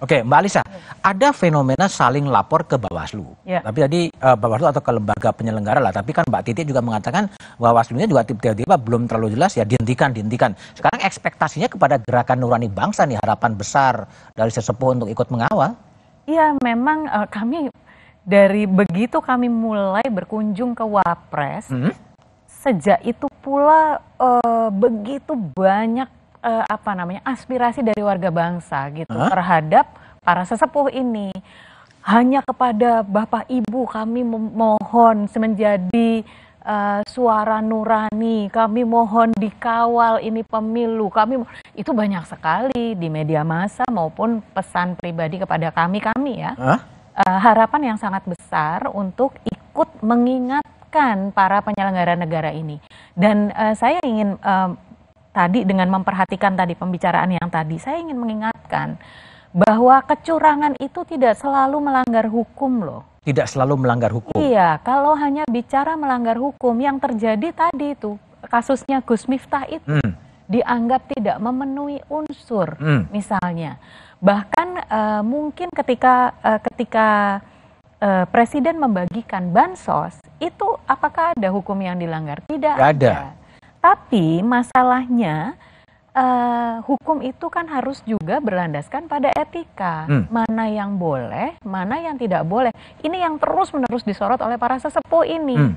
Oke, Mbak Alisa, ada fenomena saling lapor ke Bawaslu. Ya. Tapi tadi Bawaslu atau ke lembaga penyelenggara lah. Tapi kan Mbak Titi juga mengatakan Bawaslu-nya juga tiba-tiba belum terlalu jelas ya, dihentikan. Sekarang ekspektasinya kepada Gerakan Nurani Bangsa nih, harapan besar dari sesepuh untuk ikut mengawal. Iya, memang kami dari begitu kami mulai berkunjung ke Wapres, sejak itu pula begitu banyak aspirasi dari warga bangsa gitu terhadap para sesepuh ini. Hanya kepada Bapak Ibu kami mohon menjadi suara nurani, kami mohon dikawal ini pemilu. Itu banyak sekali di media massa maupun pesan pribadi kepada kami ya. Harapan yang sangat besar untuk ikut mengingatkan para penyelenggara negara ini. Dan saya ingin tadi dengan memperhatikan tadi pembicaraan yang tadi, saya ingin mengingatkan bahwa kecurangan itu tidak selalu melanggar hukum loh. Tidak selalu melanggar hukum. Iya, kalau hanya bicara melanggar hukum, yang terjadi tadi itu, kasusnya Gus Miftah itu dianggap tidak memenuhi unsur misalnya. Bahkan mungkin ketika Presiden membagikan bansos, itu apakah ada hukum yang dilanggar? Tidak ada. Tapi masalahnya hukum itu kan harus juga berlandaskan pada etika. Mana yang boleh, mana yang tidak boleh. Ini yang terus-menerus disorot oleh para sesepuh ini.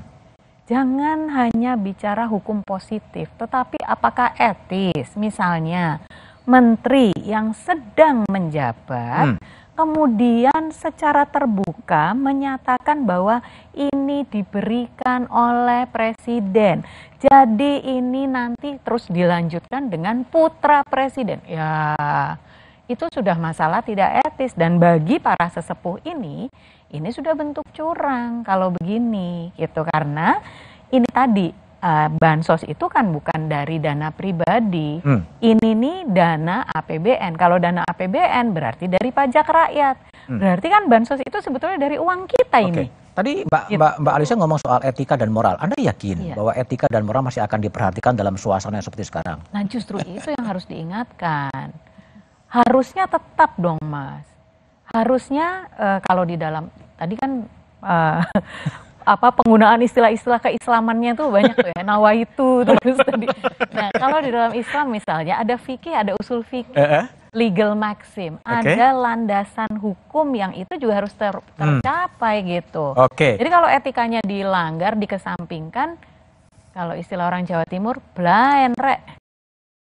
Jangan hanya bicara hukum positif, tetapi apakah etis. Misalnya menteri yang sedang menjabat kemudian secara terbuka menyatakan bahwa ini diberikan oleh presiden. Jadi ini nanti terus dilanjutkan dengan putra presiden. Ya, itu sudah masalah tidak etis. Dan bagi para sesepuh ini sudah bentuk curang kalau begini. Gitu. Karena ini tadi, bansos itu kan bukan dari dana pribadi. Ini nih dana APBN. Kalau dana APBN berarti dari pajak rakyat. Berarti kan bansos itu sebetulnya dari uang kita ini. Tadi Mbak Alisa ngomong soal etika dan moral. Anda yakin bahwa etika dan moral masih akan diperhatikan dalam suasana yang seperti sekarang? Nah, justru itu yang harus diingatkan. Harusnya tetap dong, Mas. Harusnya kalau di dalam tadi kan penggunaan istilah-istilah keislamannya tuh banyak tuh ya, nawaitu terus tadi. Nah, kalau di dalam Islam misalnya ada fikih, ada usul fikih, legal maxim, ada landasan hukum yang itu juga harus tercapai gitu. Jadi kalau etikanya dilanggar, dikesampingkan, kalau istilah orang Jawa Timur, blaen rek.